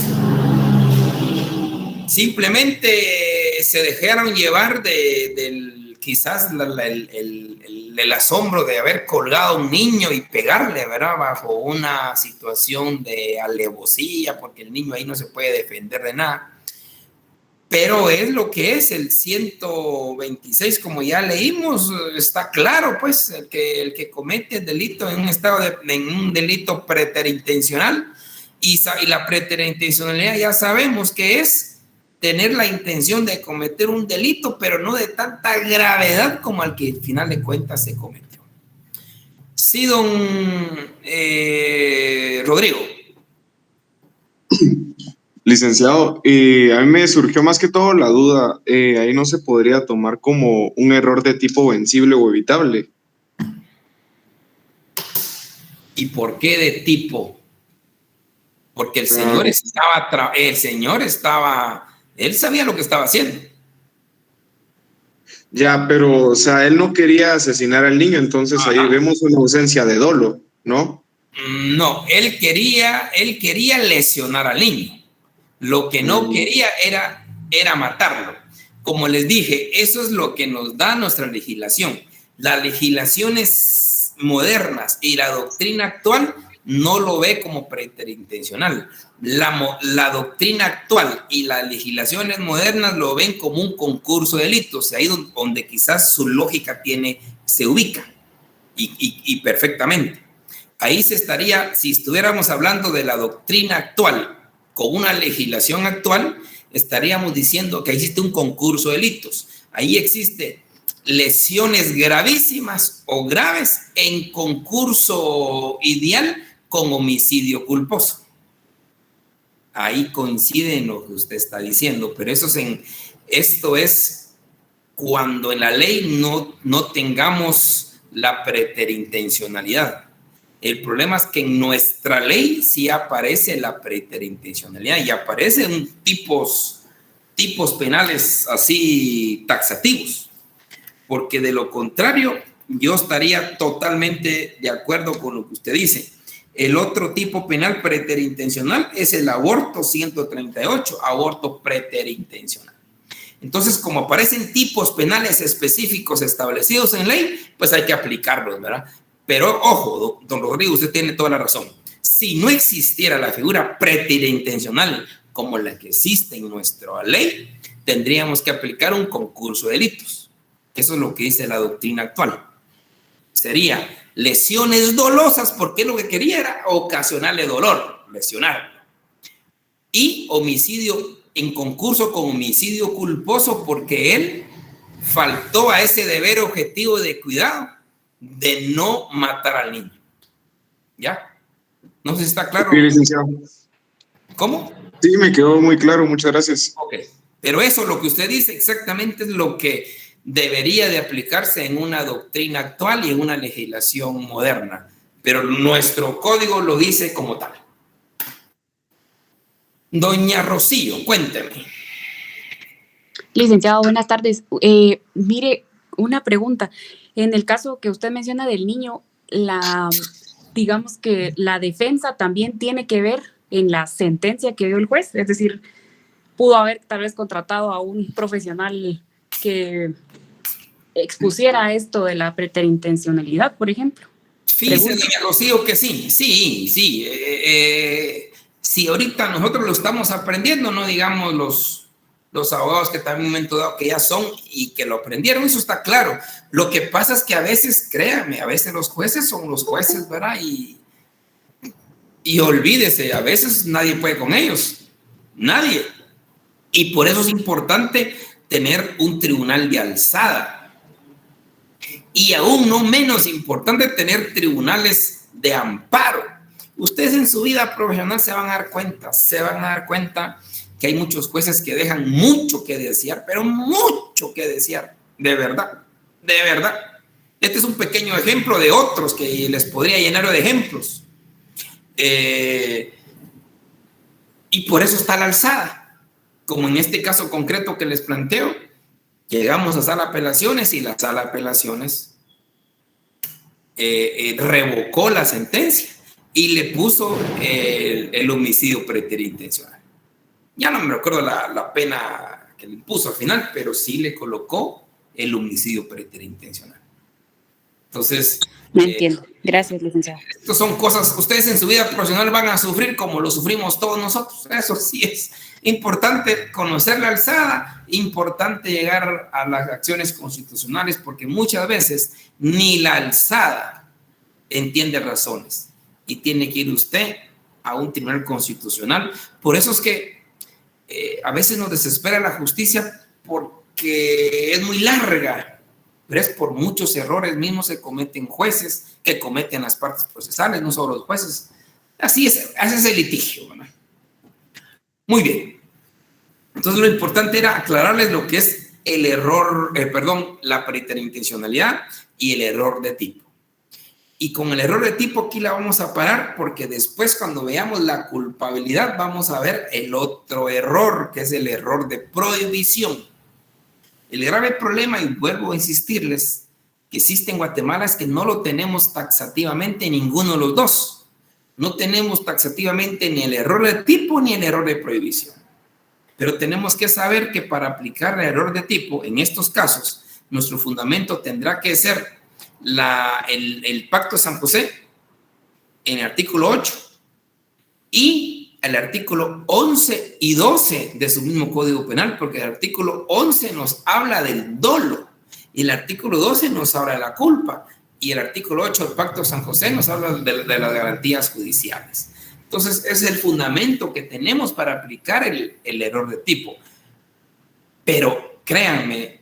simplemente se dejaron llevar quizás el asombro de haber colgado a un niño y pegarle, ¿verdad? Bajo una situación de alevosía, porque el niño ahí no se puede defender de nada. Pero es lo que es el 126, como ya leímos, está claro, pues, el que comete el delito en un delito preterintencional, y la preterintencionalidad ya sabemos que es tener la intención de cometer un delito, pero no de tanta gravedad como al que al final de cuentas se cometió. Sí, don Rodrigo. Licenciado, a mí me surgió más que todo la duda, ahí no se podría tomar como un error de tipo vencible o evitable. ¿Y por qué de tipo? Porque el Señor él sabía lo que estaba haciendo. Ya, pero, o sea, él no quería asesinar al niño, entonces ahí vemos una ausencia de dolo, ¿no? No, él quería lesionar al niño. Lo que no quería era matarlo. Como les dije, eso es lo que nos da nuestra legislación. Las legislaciones modernas y la doctrina actual no lo ve como preterintencional. La doctrina actual y las legislaciones modernas lo ven como un concurso de delitos, ahí donde quizás su lógica se ubica y perfectamente. Ahí si estuviéramos hablando de la doctrina actual con una legislación actual, estaríamos diciendo que existe un concurso de delitos. Ahí existe lesiones gravísimas o graves en concurso ideal con homicidio culposo. Ahí coincide en lo que usted está diciendo, pero esto es cuando en la ley no tengamos la preterintencionalidad. El problema es que en nuestra ley sí aparece la preterintencionalidad y aparecen tipos penales así taxativos, porque de lo contrario yo estaría totalmente de acuerdo con lo que usted dice. El otro tipo penal preterintencional es el aborto 138, aborto preterintencional. Entonces, como aparecen tipos penales específicos establecidos en ley, pues hay que aplicarlos, ¿verdad? Pero ojo, don Rodrigo, usted tiene toda la razón. Si no existiera la figura preterintencional como la que existe en nuestra ley, tendríamos que aplicar un concurso de delitos. Eso es lo que dice la doctrina actual. Sería lesiones dolosas, porque lo que quería era ocasionarle dolor, lesionarlo. Y homicidio en concurso con homicidio culposo, porque él faltó a ese deber objetivo de cuidado de no matar al niño. ¿Ya? No sé si está claro. Sí, licenciado. ¿Cómo? Sí, me quedó muy claro, muchas gracias. Ok, pero eso, lo que usted dice exactamente es lo que debería de aplicarse en una doctrina actual y en una legislación moderna, pero nuestro código lo dice como tal. Doña Rocío, cuénteme. Licenciado, buenas tardes. Mire, una pregunta. En el caso que usted menciona del niño, digamos que la defensa también tiene que ver en la sentencia que dio el juez, es decir, pudo haber tal vez contratado a un profesional que expusiera esto de la preterintencionalidad, por ejemplo. Fíjese, doña Rocío, que sí. Si ahorita nosotros lo estamos aprendiendo, no digamos los abogados que también en un momento dado que ya son y que lo aprendieron, eso está claro. Lo que pasa es que a veces, créame, a veces los jueces son los jueces, ¿verdad? Y olvídese, a veces nadie puede con ellos, nadie. Y por eso es importante tener un tribunal de alzada. Y aún no menos importante tener tribunales de amparo. Ustedes en su vida profesional se van a dar cuenta que hay muchos jueces que dejan mucho que desear, pero mucho que desear, de verdad. Este es un pequeño ejemplo de otros que les podría llenar de ejemplos. Y por eso está la alzada, como en este caso concreto que les planteo. Llegamos a sala de apelaciones y la sala de apelaciones revocó la sentencia y le puso el homicidio preterintencional. Ya no me recuerdo la pena que le puso al final, pero sí le colocó el homicidio preterintencional. Entonces, no entiendo. Gracias, licenciado. Estas son cosas, ustedes en su vida profesional van a sufrir como lo sufrimos todos nosotros. Eso sí es importante conocer la alzada, importante llegar a las acciones constitucionales, porque muchas veces ni la alzada entiende razones y tiene que ir usted a un tribunal constitucional. Por eso es que a veces nos desespera la justicia porque es muy larga. Pero es por muchos errores mismos que cometen jueces, que cometen las partes procesales, no solo los jueces. Así es el litigio, ¿verdad? Muy bien. Entonces lo importante era aclararles lo que es el error, la preterintencionalidad y el error de tipo. Y con el error de tipo aquí la vamos a parar, porque después cuando veamos la culpabilidad vamos a ver el otro error, que es el error de prohibición. El grave problema, y vuelvo a insistirles, que existe en Guatemala es que no lo tenemos taxativamente ninguno de los dos. No tenemos taxativamente ni el error de tipo ni el error de prohibición. Pero tenemos que saber que para aplicar el error de tipo, en estos casos, nuestro fundamento tendrá que ser el Pacto de San José, en el artículo 8, y el artículo 11 y 12 de su mismo Código Penal, porque el artículo 11 nos habla del dolo y el artículo 12 nos habla de la culpa y el artículo 8 del Pacto de San José nos habla de las garantías judiciales. Entonces, ese es el fundamento que tenemos para aplicar el error de tipo. Pero créanme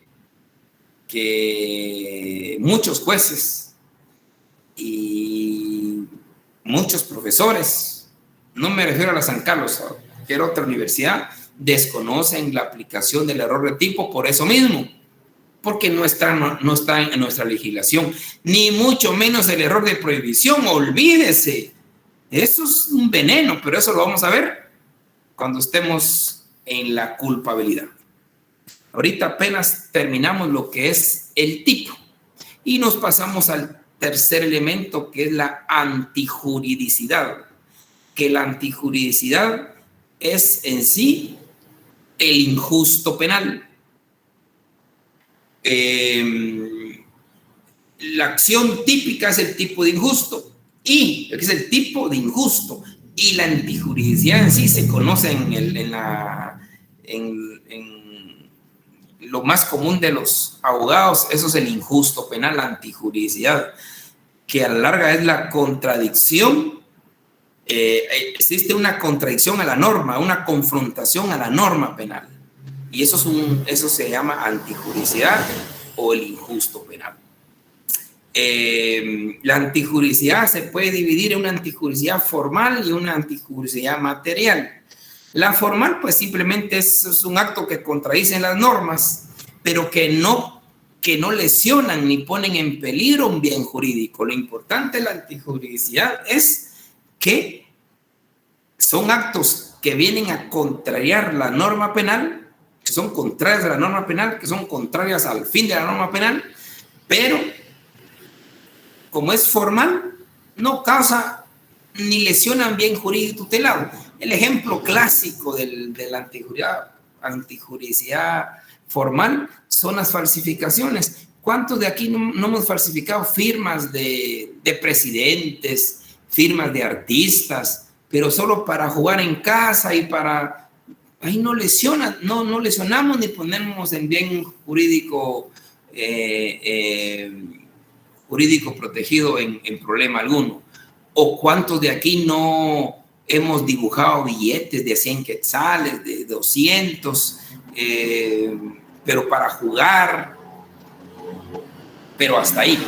que muchos jueces y muchos profesores, no me refiero a la San Carlos, a cualquier otra universidad, desconocen la aplicación del error de tipo por eso mismo, porque no está en nuestra legislación, ni mucho menos el error de prohibición, olvídese. Eso es un veneno, pero eso lo vamos a ver cuando estemos en la culpabilidad. Ahorita apenas terminamos lo que es el tipo y nos pasamos al tercer elemento, que es la antijuridicidad, que la antijuridicidad es en sí el injusto penal. La acción típica es el tipo de injusto, y es el tipo de injusto, y la antijuridicidad en sí se conoce en lo más común de los abogados. Eso es el injusto penal, la antijuridicidad, que a la larga es la contradicción. Existe una contradicción a la norma, una confrontación a la norma penal, y eso se llama antijuridicidad o el injusto penal. La antijuridicidad se puede dividir en una antijuridicidad formal y una antijuridicidad material. La formal, pues simplemente es un acto que contradice las normas, pero que no lesionan ni ponen en peligro un bien jurídico. Lo importante de la antijuridicidad es que son actos que vienen a contrariar la norma penal, que son contrarias a la norma penal, que son contrarias al fin de la norma penal, pero como es formal, no causa ni lesiona un bien jurídico tutelado. El ejemplo clásico de la antijuridicidad formal son las falsificaciones. ¿Cuántos de aquí no hemos falsificado firmas de presidentes, firmas de artistas, pero solo para jugar en casa y para... Ahí no lesiona, no lesionamos ni ponemos en bien jurídico protegido en problema alguno. ¿O cuántos de aquí no hemos dibujado billetes de 100 quetzales, de 200, pero para jugar, pero hasta ahí?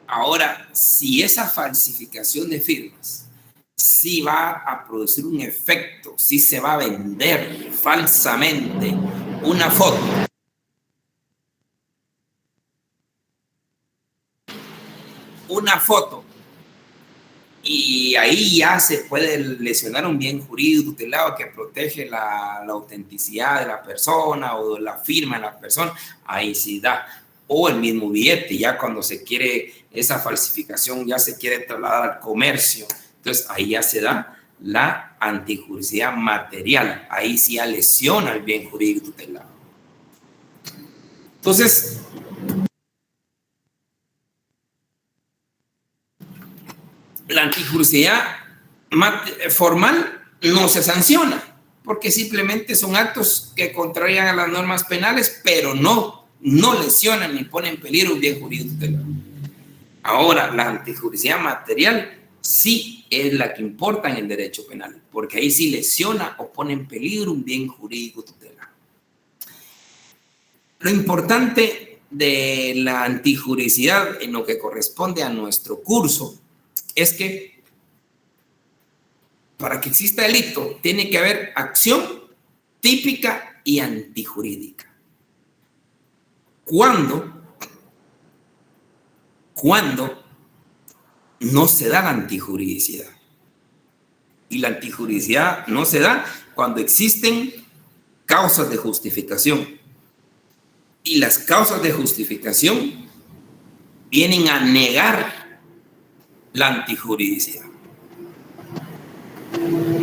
Ahora, si esa falsificación de firmas sí va a producir un efecto, sí se va a vender falsamente una foto, y ahí ya se puede lesionar un bien jurídico tutelado que protege la autenticidad de la persona o la firma de la persona, ahí sí da. O el mismo billete, ya cuando se quiere, esa falsificación ya se quiere trasladar al comercio, entonces ahí ya se da la antijuridicidad material, ahí sí ya lesiona el bien jurídico tutelado. Entonces, la antijuridicidad formal no se sanciona, porque simplemente son actos que contrarían a las normas penales, pero no lesionan ni ponen en peligro un bien jurídico tutelado. Ahora, la antijuridicidad material sí es la que importa en el derecho penal, porque ahí sí lesiona o pone en peligro un bien jurídico tutelado. Lo importante de la antijuridicidad en lo que corresponde a nuestro curso es que para que exista delito tiene que haber acción típica y antijurídica. ¿Cuándo no se da la antijuridicidad? Y la antijuridicidad no se da cuando existen causas de justificación. Y las causas de justificación vienen a negar la antijuridicidad.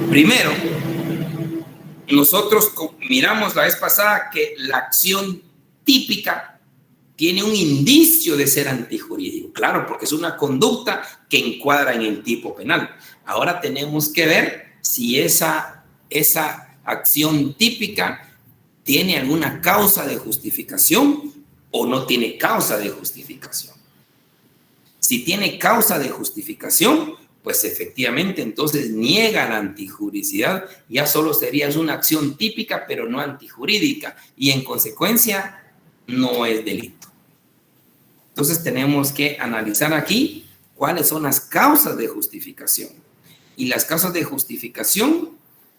Primero, nosotros miramos la vez pasada que la acción típica tiene un indicio de ser antijurídico, claro, porque es una conducta que encuadra en el tipo penal. Ahora tenemos que ver si esa acción típica tiene alguna causa de justificación o no tiene causa de justificación. Si tiene causa de justificación, pues efectivamente entonces niega la antijuridicidad, ya solo sería una acción típica pero no antijurídica y en consecuencia no es delito. Entonces tenemos que analizar aquí cuáles son las causas de justificación. Y las causas de justificación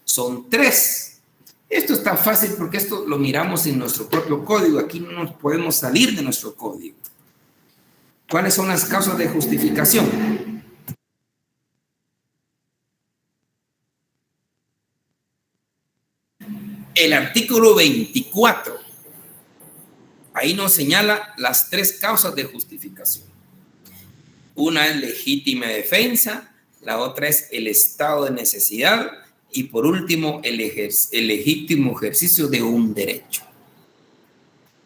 son 3. Esto está fácil porque esto lo miramos en nuestro propio código. Aquí no nos podemos salir de nuestro código. ¿Cuáles son las causas de justificación? el artículo 24, ahí nos señala las 3 causas de justificación. Una es legítima defensa, la otra es el estado de necesidad y por último el legítimo ejercicio de un derecho.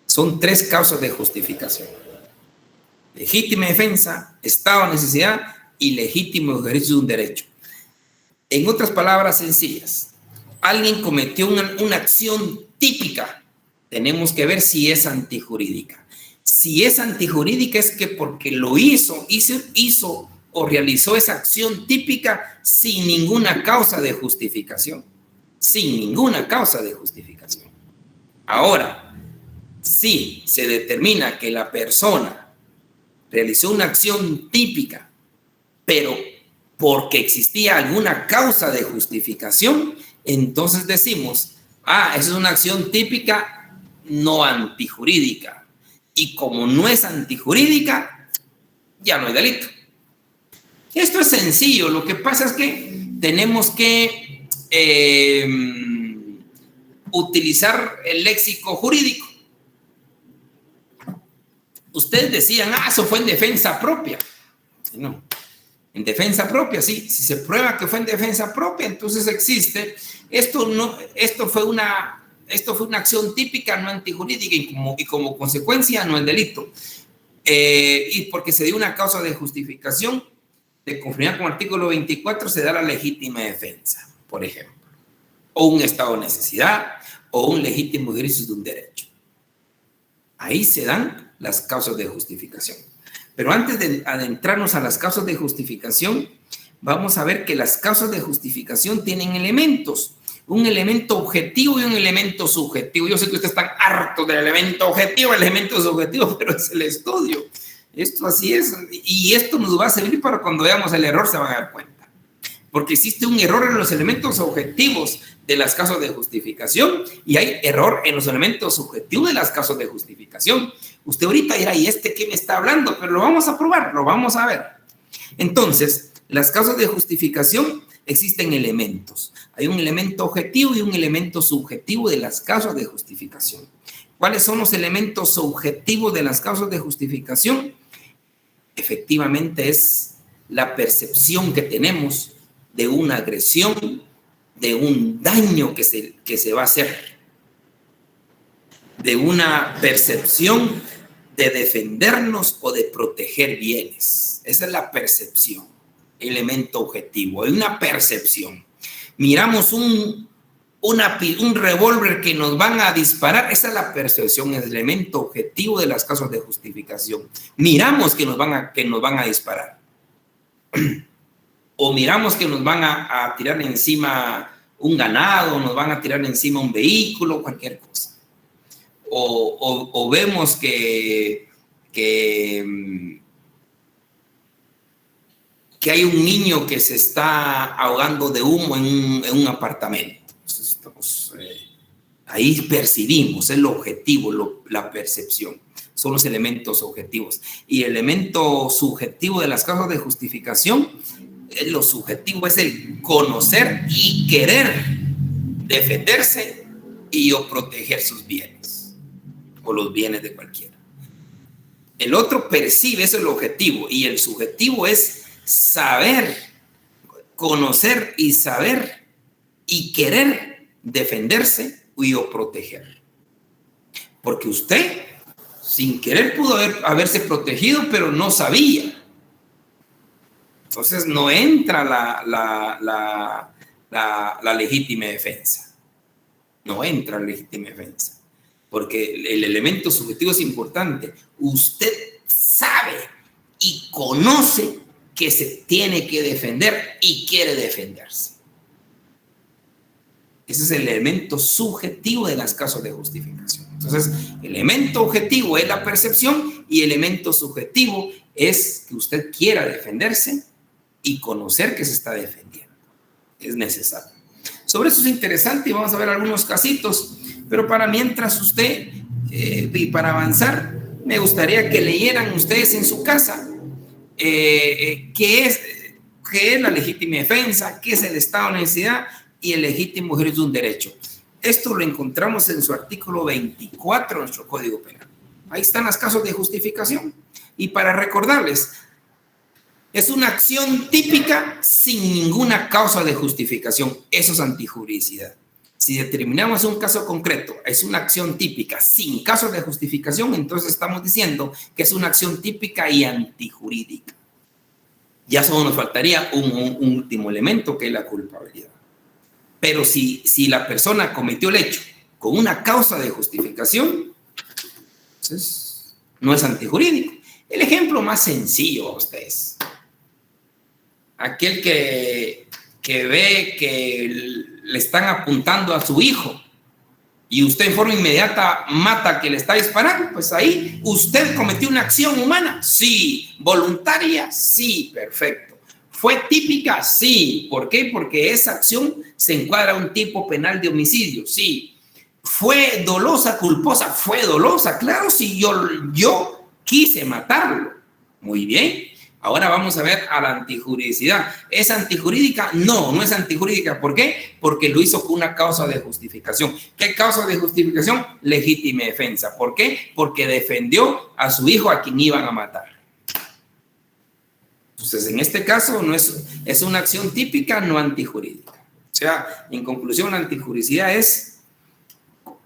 Son 3 causas de justificación: legítima defensa, estado de necesidad y legítimo ejercicio de un derecho. En otras palabras sencillas, alguien cometió una acción típica, tenemos que ver si es antijurídica. Si es antijurídica es que porque lo hizo o realizó esa acción típica sin ninguna causa de justificación. Sin ninguna causa de justificación. Ahora, si se determina que la persona realizó una acción típica, pero porque existía alguna causa de justificación, entonces decimos, esa es una acción típica no antijurídica. Y como no es antijurídica, ya no hay delito. Esto es sencillo. Lo que pasa es que tenemos que utilizar el léxico jurídico. Ustedes decían, eso fue en defensa propia. No, en defensa propia, sí. Si se prueba que fue en defensa propia, entonces existe. Esto fue una acción típica no antijurídica y como consecuencia no es delito. Y porque se dio una causa de justificación de conformidad con el artículo 24, se da la legítima defensa, por ejemplo, o un estado de necesidad, o un legítimo ejercicio de un derecho. Ahí se dan las causas de justificación. Pero antes de adentrarnos a las causas de justificación, vamos a ver que las causas de justificación tienen elementos. Un elemento objetivo y un elemento subjetivo. Yo sé que ustedes están hartos del elemento objetivo, el elemento subjetivo, pero es el estudio. Esto así es. Y esto nos va a servir para cuando veamos el error, se van a dar cuenta. Porque existe un error en los elementos objetivos de las causas de justificación y hay error en los elementos subjetivos de las causas de justificación. Usted ahorita dirá, ¿y qué me está hablando? Pero lo vamos a probar, lo vamos a ver. Entonces, las causas de justificación existen elementos. Hay un elemento objetivo y un elemento subjetivo de las causas de justificación. ¿Cuáles son los elementos subjetivos de las causas de justificación? Efectivamente es la percepción que tenemos de una agresión, de un daño que se va a hacer, de una percepción de defendernos o de proteger bienes. Esa es la percepción, elemento objetivo. Hay una percepción. Miramos un revólver que nos van a disparar, esa es la percepción, el elemento objetivo de las causas de justificación. Miramos que nos van a disparar. O miramos que nos van a tirar encima un ganado, nos van a tirar encima un vehículo, cualquier cosa. O vemos que hay un niño que se está ahogando de humo en un apartamento. Ahí percibimos, es lo objetivo, la percepción. Son los elementos objetivos. Y el elemento subjetivo de las causas de justificación, lo subjetivo es el conocer y querer defenderse o proteger sus bienes, o los bienes de cualquiera. El otro percibe, eso es el objetivo, y el subjetivo es saber, conocer y saber y querer defenderse o proteger. Porque usted, sin querer, pudo haberse protegido, pero no sabía. Entonces no entra la legítima defensa. No entra la legítima defensa. Porque el elemento subjetivo es importante. Usted sabe y conoce que se tiene que defender y quiere defenderse. Ese es el elemento subjetivo de las causas de justificación. Entonces, el elemento objetivo es la percepción y el elemento subjetivo es que usted quiera defenderse y conocer que se está defendiendo. Es necesario. Sobre eso es interesante y vamos a ver algunos casitos, pero para mientras usted, y para avanzar, me gustaría que leyeran ustedes en su casa qué es la legítima defensa, qué es el estado de necesidad y el legítimo ejercicio de un derecho. Esto lo encontramos en su artículo 24 de nuestro Código Penal. Ahí están los casos de justificación. Y para recordarles, es una acción típica sin ninguna causa de justificación. Eso es antijuridicidad. Si determinamos un caso concreto, es una acción típica sin caso de justificación, entonces estamos diciendo que es una acción típica y antijurídica. Ya solo nos faltaría un último elemento, que es la culpabilidad. Pero si la persona cometió el hecho con una causa de justificación, entonces no es antijurídico. El ejemplo más sencillo a ustedes. Aquel que ve que le están apuntando a su hijo y usted en forma inmediata mata que le está disparando, pues ahí usted cometió una acción humana. Sí. ¿Voluntaria? Sí. Perfecto. ¿Fue típica? Sí. ¿Por qué? Porque esa acción se encuadra a un tipo penal de homicidio. Sí. ¿Fue dolosa, culposa? Fue dolosa. Claro, si yo quise matarlo. Muy bien. Ahora vamos a ver a la antijuridicidad. ¿Es antijurídica? No, no es antijurídica. ¿Por qué? Porque lo hizo con una causa de justificación. ¿Qué causa de justificación? Legítima defensa. ¿Por qué? Porque defendió a su hijo a quien iban a matar. Entonces, en este caso, no es una acción típica, no antijurídica. O sea, en conclusión, la antijuridicidad es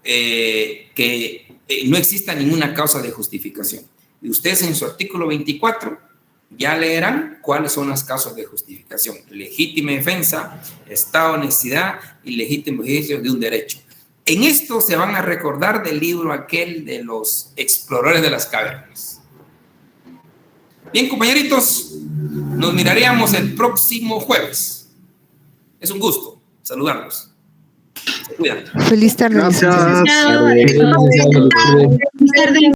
que no exista ninguna causa de justificación. Y ustedes en su artículo 24 ya leerán cuáles son las causas de justificación: legítima defensa, estado de necesidad y legítimo ejercicio de un derecho. En esto se van a recordar del libro aquel de los exploradores de las cavernas. Bien, compañeritos, nos miraríamos el próximo jueves. Es un gusto saludarlos. Se cuidan. Feliz tarde. Gracias. Feliz tarde.